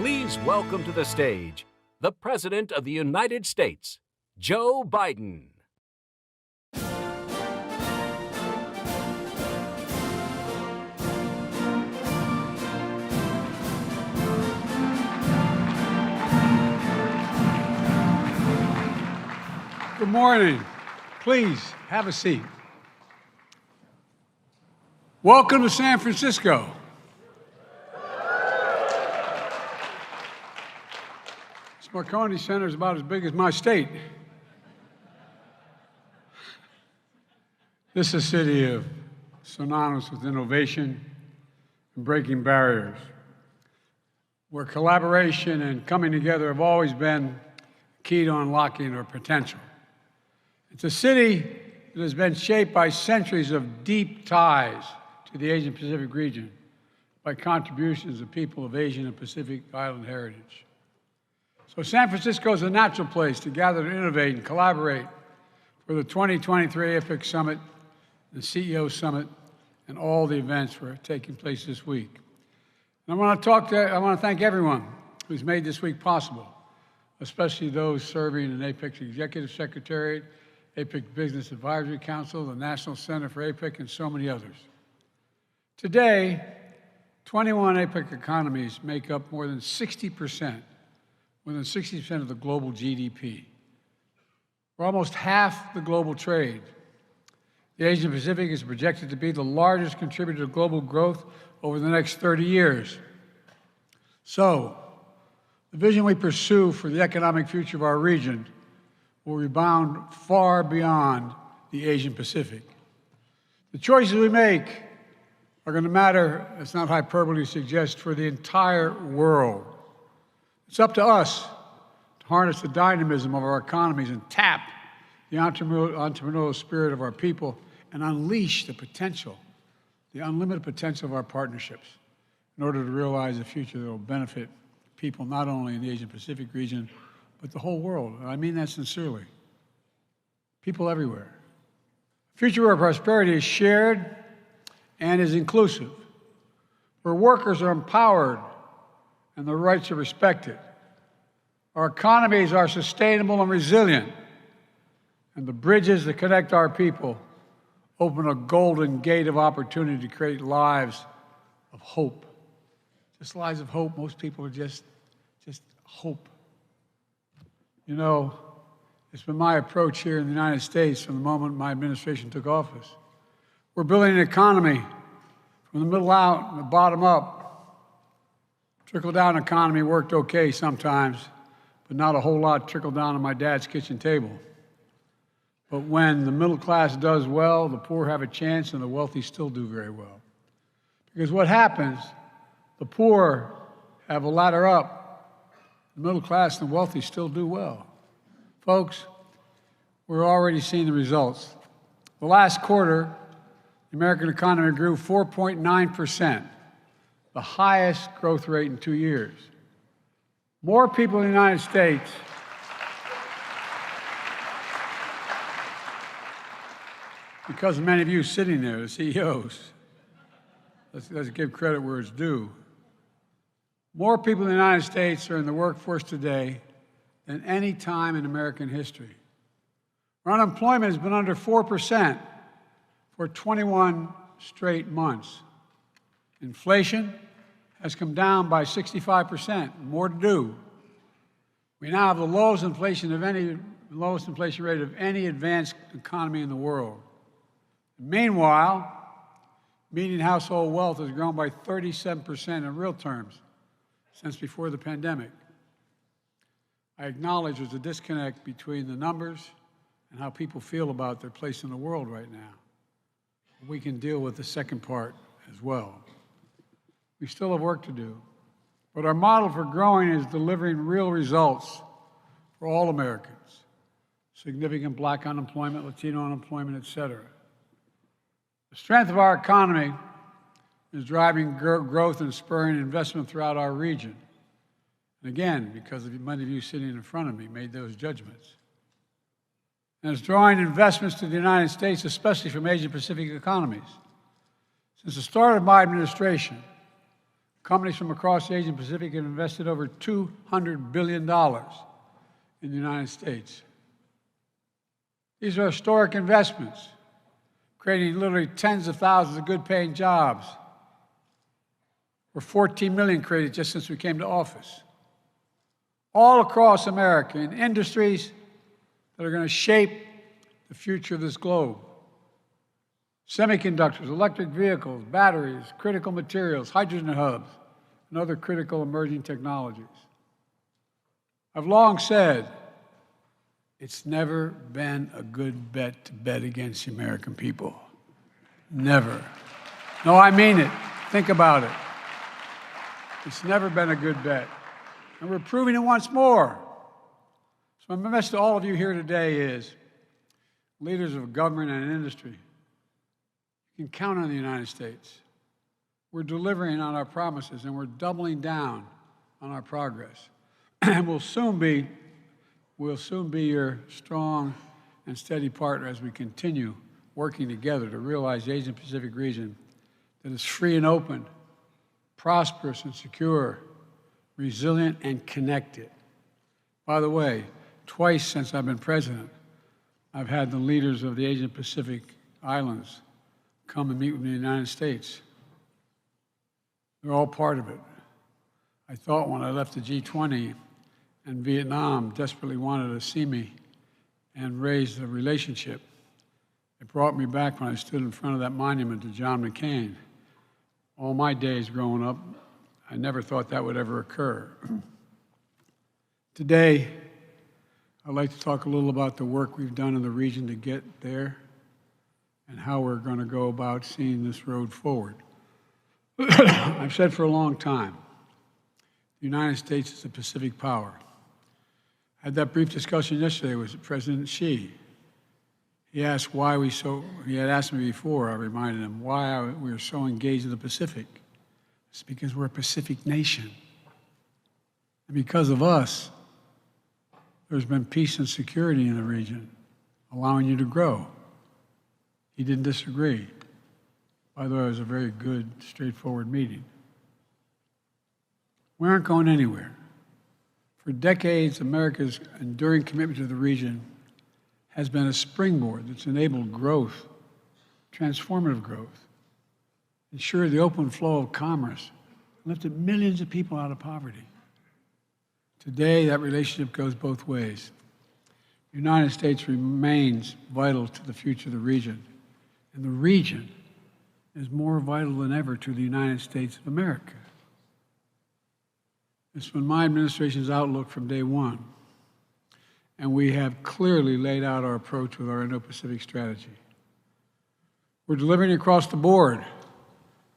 Please welcome to the stage the President of the United States, Joe Biden. Good morning. Please have a seat. Welcome to San Francisco. This Marconi Center is about as big as my state. This is a city of synonymous with innovation and breaking barriers, where collaboration and coming together have always been key to unlocking our potential. It's a city that has been shaped by centuries of deep ties to the Asian Pacific region by contributions of people of Asian and Pacific Island heritage. So San Francisco is a natural place to gather to innovate and collaborate for the 2023 APEC Summit, the CEO Summit, and all the events that are taking place this week. And I want to thank everyone who's made this week possible, especially those serving in APEC's Executive Secretariat, APEC Business Advisory Council, the National Center for APEC, and so many others. Today, 21 APEC economies make up more than 60% of the global GDP. We're almost half the global trade. The Asian Pacific is projected to be the largest contributor to global growth over the next 30 years. So, the vision we pursue for the economic future of our region will rebound far beyond the Asian Pacific. The choices we make are going to matter, it's not hyperbole to suggest, for the entire world. It's up to us to harness the dynamism of our economies and tap the entrepreneurial spirit of our people and unleash the potential, the unlimited potential of our partnerships in order to realize a future that will benefit people not only in the Asian Pacific region, but the whole world. And I mean that sincerely. People everywhere. A future where prosperity is shared and is inclusive, where workers are empowered and their rights are respected. Our economies are sustainable and resilient, and the bridges that connect our people open a golden gate of opportunity to create lives of hope. Just lives of hope. Most people are just hope. You know, it's been my approach here in the United States from the moment my administration took office. We're building an economy from the middle out and the bottom up. Trickle-down economy worked okay sometimes, but not a whole lot trickled down on my dad's kitchen table. But when the middle class does well, the poor have a chance and the wealthy still do very well. Because what happens, the poor have a ladder up. The middle class and the wealthy still do well. Folks, we're already seeing the results. The last quarter, the American economy grew 4.9%, the highest growth rate in 2 years. More people in the United States because of many of you sitting there, the CEOs, let's give credit where it's due. More people in the United States are in the workforce today than any time in American history. Our unemployment has been under 4% for 21 straight months. Inflation has come down by 65%, more to do. We now have the lowest inflation rate of any advanced economy in the world. Meanwhile, median household wealth has grown by 37% in real terms since before the pandemic. I acknowledge there's a disconnect between the numbers and how people feel about their place in the world right now. We can deal with the second part as well. We still have work to do, but our model for growing is delivering real results for all Americans. Significant Black unemployment, Latino unemployment, et cetera. The strength of our economy is driving growth and spurring investment throughout our region. And again, because of many of you sitting in front of me made those judgments. And it's drawing investments to the United States, especially from Asia-Pacific economies. Since the start of my administration, Companies from across the Asian Pacific have invested over $200 billion in the United States. These are historic investments, creating literally tens of thousands of good-paying jobs. We're 14 million created just since we came to office. All across America in industries that are going to shape the future of this globe. Semiconductors, electric vehicles, batteries, critical materials, hydrogen hubs, and other critical emerging technologies. I've long said it's never been a good bet to bet against the American people. Never. No, I mean it. Think about it. It's never been a good bet. And we're proving it once more. So my message to all of you here today is, leaders of government and industry, you can count on the United States. We're delivering on our promises, and we're doubling down on our progress. And we'll soon be your strong and steady partner as we continue working together to realize the Asian Pacific region that is free and open, prosperous and secure, resilient and connected. By the way, twice since I've been president, I've had the leaders of the Asian Pacific Islands come and meet with me in the United States. They're all part of it. I thought when I left the G20 and Vietnam desperately wanted to see me and raise the relationship, it brought me back when I stood in front of that monument to John McCain. All my days growing up, I never thought that would ever occur. Today, I'd like to talk a little about the work we've done in the region to get there and how we're going to go about seeing this road forward. I've said for a long time, the United States is a Pacific power. I had that brief discussion yesterday with President Xi. He had asked me before, I reminded him, why we were so engaged in the Pacific. It's because we're a Pacific nation. And because of us, there's been peace and security in the region, allowing you to grow. He didn't disagree. By the way, it was a very good, straightforward meeting. We aren't going anywhere. For decades, America's enduring commitment to the region has been a springboard that's enabled growth, transformative growth, ensured the open flow of commerce, lifted millions of people out of poverty. Today, that relationship goes both ways. The United States remains vital to the future of the region, and the region is more vital than ever to the United States of America. It's been my administration's outlook from day one, and we have clearly laid out our approach with our Indo-Pacific strategy. We're delivering across the board,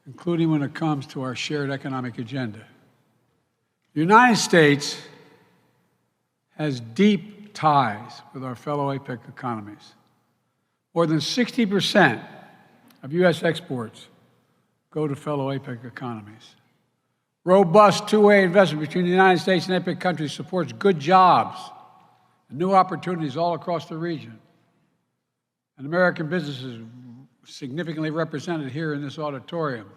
including when it comes to our shared economic agenda. The United States has deep ties with our fellow APEC economies. More than 60% of U.S. exports go to fellow APEC economies. Robust two-way investment between the United States and APEC countries supports good jobs and new opportunities all across the region. And American businesses, significantly represented here in this auditorium,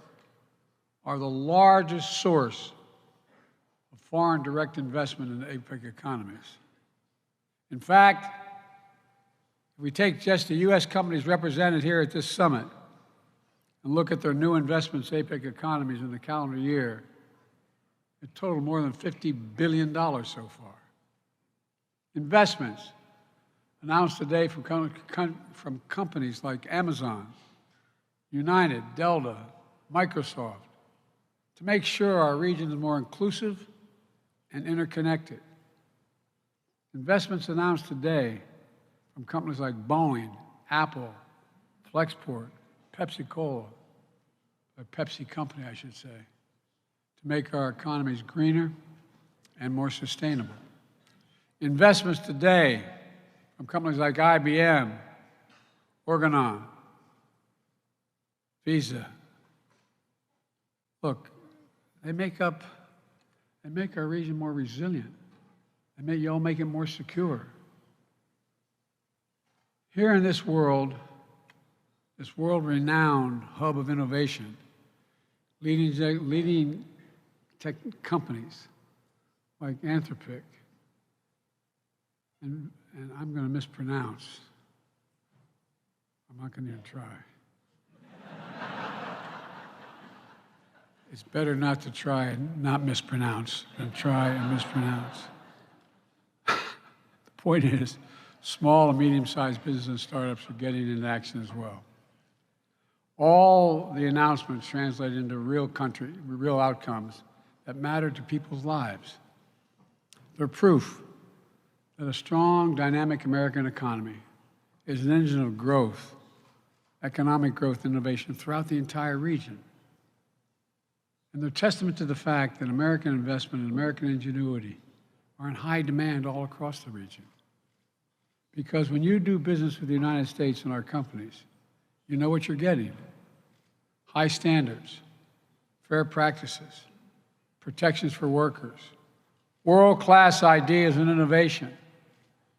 are the largest source of foreign direct investment in the APEC economies. In fact, if we take just the U.S. companies represented here at this summit and look at their new investments in APEC economies in the calendar year, it totaled more than $50 billion so far. Investments announced today from companies like Amazon, United, Delta, Microsoft, to make sure our region is more inclusive and interconnected. Investments announced today from companies like Boeing, Apple, Flexport, Pepsi-Cola, or Pepsi Company, I should say, to make our economies greener and more sustainable. Investments today from companies like IBM, Organon, Visa. Look, they make our region more resilient. Y'all make it more secure. Here in this world-renowned hub of innovation, leading tech companies like Anthropic, and I'm going to mispronounce. I'm not going to even try. It's better not to try and not mispronounce than try and mispronounce. The point is, small and medium-sized businesses and startups are getting into action as well. All the announcements translate into real outcomes that matter to people's lives. They're proof that a strong, dynamic American economy is an engine of growth, economic growth, and innovation throughout the entire region. And they're testament to the fact that American investment and American ingenuity are in high demand all across the region. Because when you do business with the United States and our companies, you know what you're getting. High standards, fair practices, protections for workers, world-class ideas and innovation,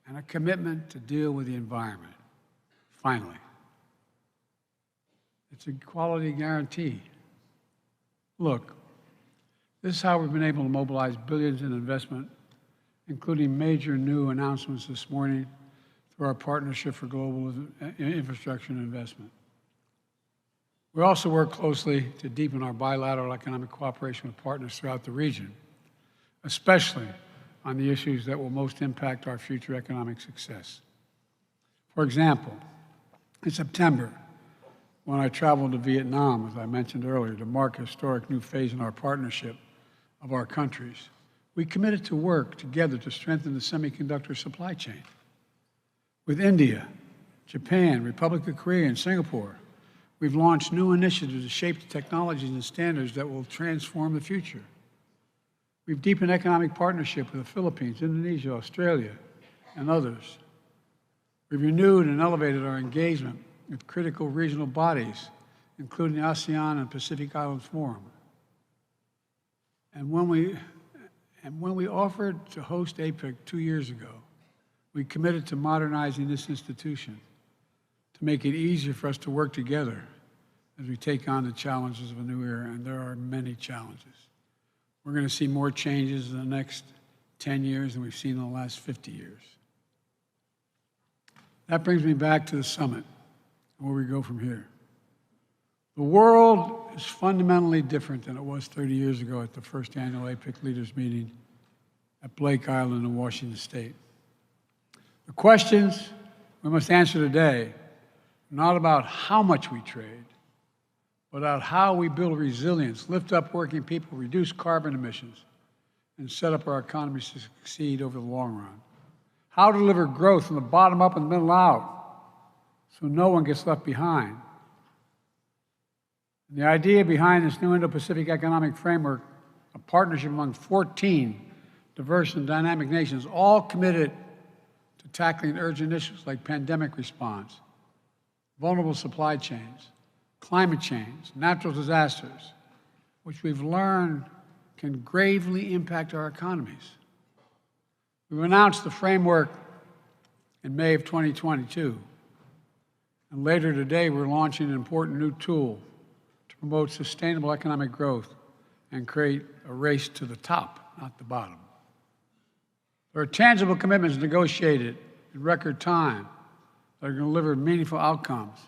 and a commitment to deal with the environment. Finally, it's a quality guarantee. Look, this is how we've been able to mobilize billions in investment, including major new announcements this morning through our Partnership for Global Infrastructure and Investment. We also work closely to deepen our bilateral economic cooperation with partners throughout the region, especially on the issues that will most impact our future economic success. For example, in September, when I traveled to Vietnam, as I mentioned earlier, to mark a historic new phase in our partnership of our countries, we committed to work together to strengthen the semiconductor supply chain. With India, Japan, Republic of Korea, and Singapore, we've launched new initiatives to shape the technologies and standards that will transform the future. We've deepened economic partnership with the Philippines, Indonesia, Australia, and others. We've renewed and elevated our engagement with critical regional bodies, including the ASEAN and Pacific Islands Forum. And when we offered to host APEC 2 years ago, we committed to modernizing this institution to make it easier for us to work together as we take on the challenges of a new era, and there are many challenges. We're going to see more changes in the next 10 years than we've seen in the last 50 years. That brings me back to the summit and where we go from here. The world is fundamentally different than it was 30 years ago at the first annual APEC leaders meeting at Blake Island in Washington State. The questions we must answer today are not about how much we trade, but about how we build resilience, lift up working people, reduce carbon emissions, and set up our economies to succeed over the long run. How to deliver growth from the bottom up and the middle out so no one gets left behind. And the idea behind this new Indo-Pacific Economic Framework, a partnership among 14 diverse and dynamic nations, all committed to tackling urgent issues like pandemic response, vulnerable supply chains, climate change, natural disasters, which we've learned can gravely impact our economies. We've announced the framework in May of 2022. And later today, we're launching an important new tool to promote sustainable economic growth and create a race to the top, not the bottom. There are tangible commitments negotiated in record time that are going to deliver meaningful outcomes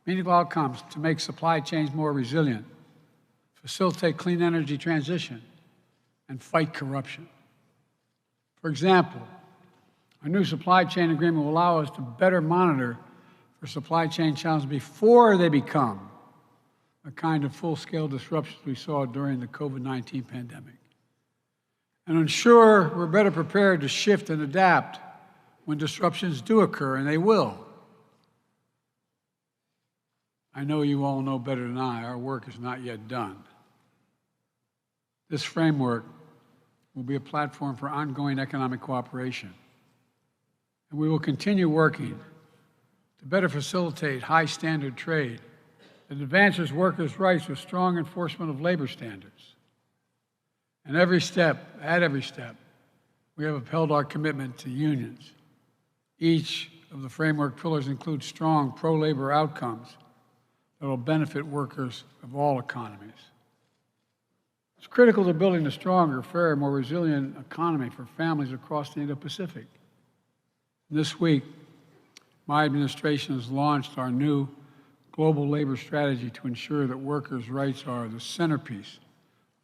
to make supply chains more resilient, facilitate clean energy transition, and fight corruption. For example, our new supply chain agreement will allow us to better monitor for supply chain challenges before they become the kind of full-scale disruptions we saw during the COVID-19 pandemic, and ensure we're better prepared to shift and adapt when disruptions do occur, and they will. I know you all know better than I, our work is not yet done. This framework will be a platform for ongoing economic cooperation, and we will continue working to better facilitate high-standard trade that advances workers' rights with strong enforcement of labor standards. And at every step, we have upheld our commitment to unions. Each of the framework pillars includes strong pro-labor outcomes that will benefit workers of all economies. It's critical to building a stronger, fairer, more resilient economy for families across the Indo-Pacific. This week, my administration has launched our new global labor strategy to ensure that workers' rights are the centerpiece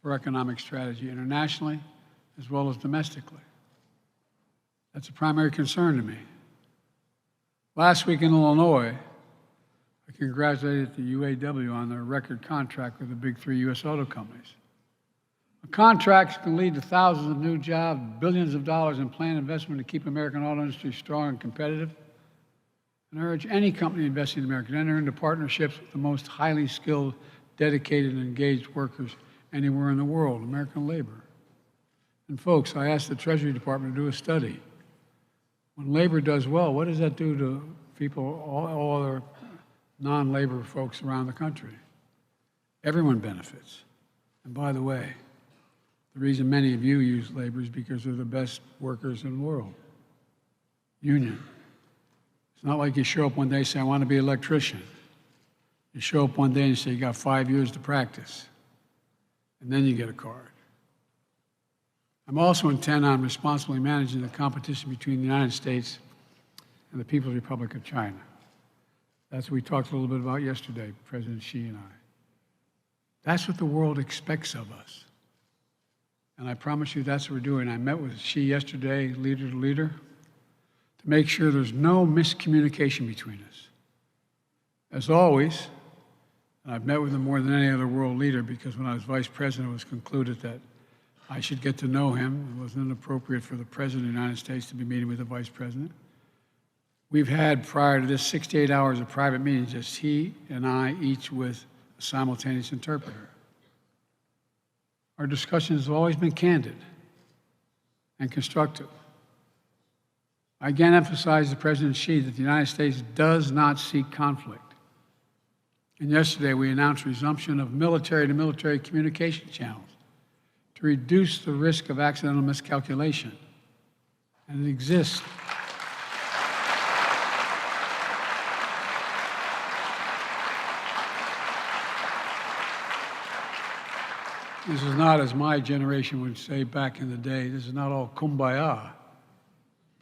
for economic strategy internationally as well as domestically. That's a primary concern to me. Last week in Illinois, I congratulated the UAW on their record contract with the big three U.S. auto companies. The contracts can lead to thousands of new jobs, billions of dollars in planned investment to keep American auto industry strong and competitive. And I urge any company investing in America to enter into partnerships with the most highly skilled, dedicated, and engaged workers anywhere in the world, American labor. And folks, I asked the Treasury Department to do a study. When labor does well, what does that do to people, all other non-labor folks around the country? Everyone benefits. And by the way, the reason many of you use labor is because they're the best workers in the world. Union. It's not like you show up one day and say, I want to be an electrician. You show up one day and say, you got 5 years to practice. And then you get a card. I'm also intent on responsibly managing the competition between the United States and the People's Republic of China. That's what we talked a little bit about yesterday, President Xi and I. That's what the world expects of us. And I promise you that's what we're doing. I met with Xi yesterday, leader to leader, to make sure there's no miscommunication between us. As always, and I've met with him more than any other world leader because when I was vice president, it was concluded that I should get to know him. It wasn't inappropriate for the president of the United States to be meeting with the vice president. We've had, prior to this, 68 hours of private meetings, just he and I, each with a simultaneous interpreter. Our discussions have always been candid and constructive. I again emphasize to President Xi that the United States does not seek conflict. And yesterday we announced resumption of military-to-military communication channels to reduce the risk of accidental miscalculation. And it exists. This is not, as my generation would say back in the day, this is not all kumbaya,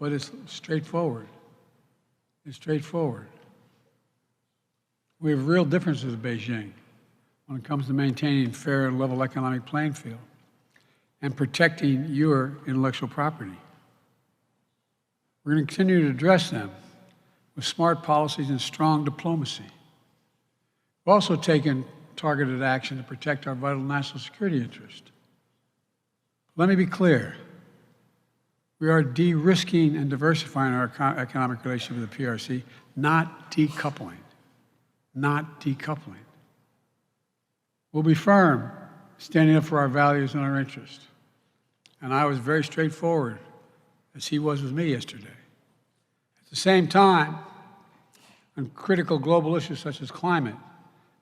but it's straightforward. It's straightforward. We have real differences with Beijing when it comes to maintaining fair and level economic playing field and protecting your intellectual property. We're going to continue to address them with smart policies and strong diplomacy. We've also taken targeted action to protect our vital national security interest. Let me be clear. We are de-risking and diversifying our economic relationship with the PRC, not decoupling. Not decoupling. We'll be firm, standing up for our values and our interests. And I was very straightforward, as he was with me yesterday. At the same time, on critical global issues such as climate,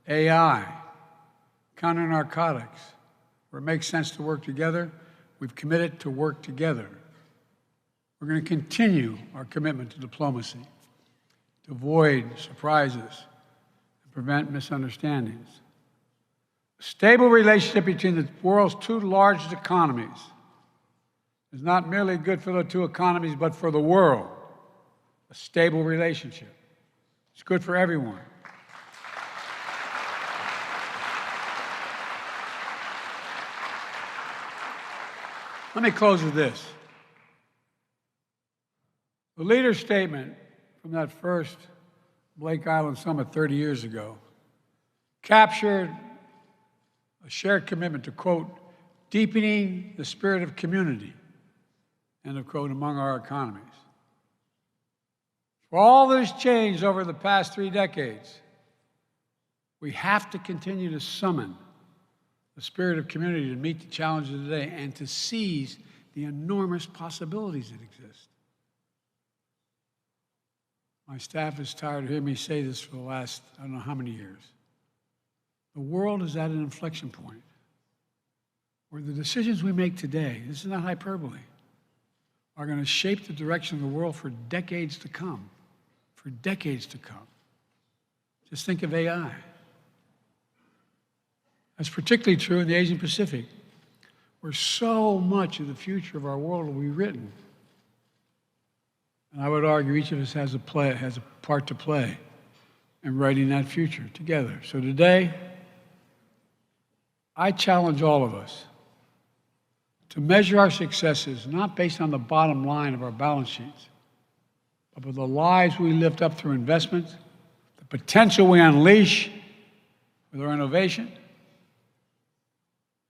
AI, counter-narcotics, where it makes sense to work together, we've committed to work together. We're going to continue our commitment to diplomacy, to avoid surprises, and prevent misunderstandings. A stable relationship between the world's two largest economies is not merely good for the two economies, but for the world. A stable relationship. It's good for everyone. Let me close with this. The leader's statement from that first Blake Island summit 30 years ago captured a shared commitment to, quote, deepening the spirit of community, end of quote, among our economies. For all that has changed over the past 3 decades, we have to continue to summon the spirit of community to meet the challenges of today and to seize the enormous possibilities that exist. My staff is tired of hearing me say this for the last, I don't know how many years. The world is at an inflection point where the decisions we make today, this is not hyperbole, are going to shape the direction of the world for decades to come. For decades to come. Just think of AI. That's particularly true in the Asian Pacific, where so much of the future of our world will be written. And I would argue each of us has a part to play in writing that future together. So today, I challenge all of us to measure our successes not based on the bottom line of our balance sheets, but with the lives we lift up through investments, the potential we unleash with our innovation,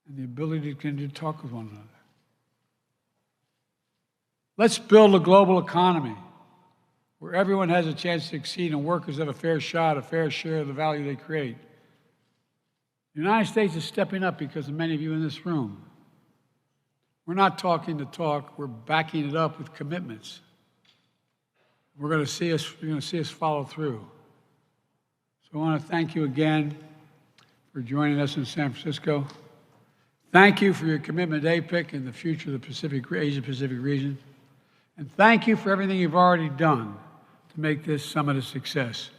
and the ability to continue to talk with one another. Let's build a global economy where everyone has a chance to succeed and workers have a fair shot, a fair share of the value they create. The United States is stepping up because of many of you in this room. We're not talking the talk, we're backing it up with commitments. You're going to see us follow through. So I want to thank you again for joining us in San Francisco. Thank you for your commitment to APEC and the future of the Asia-Pacific region. And thank you for everything you've already done to make this summit a success.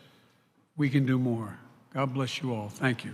We can do more. God bless you all. Thank you.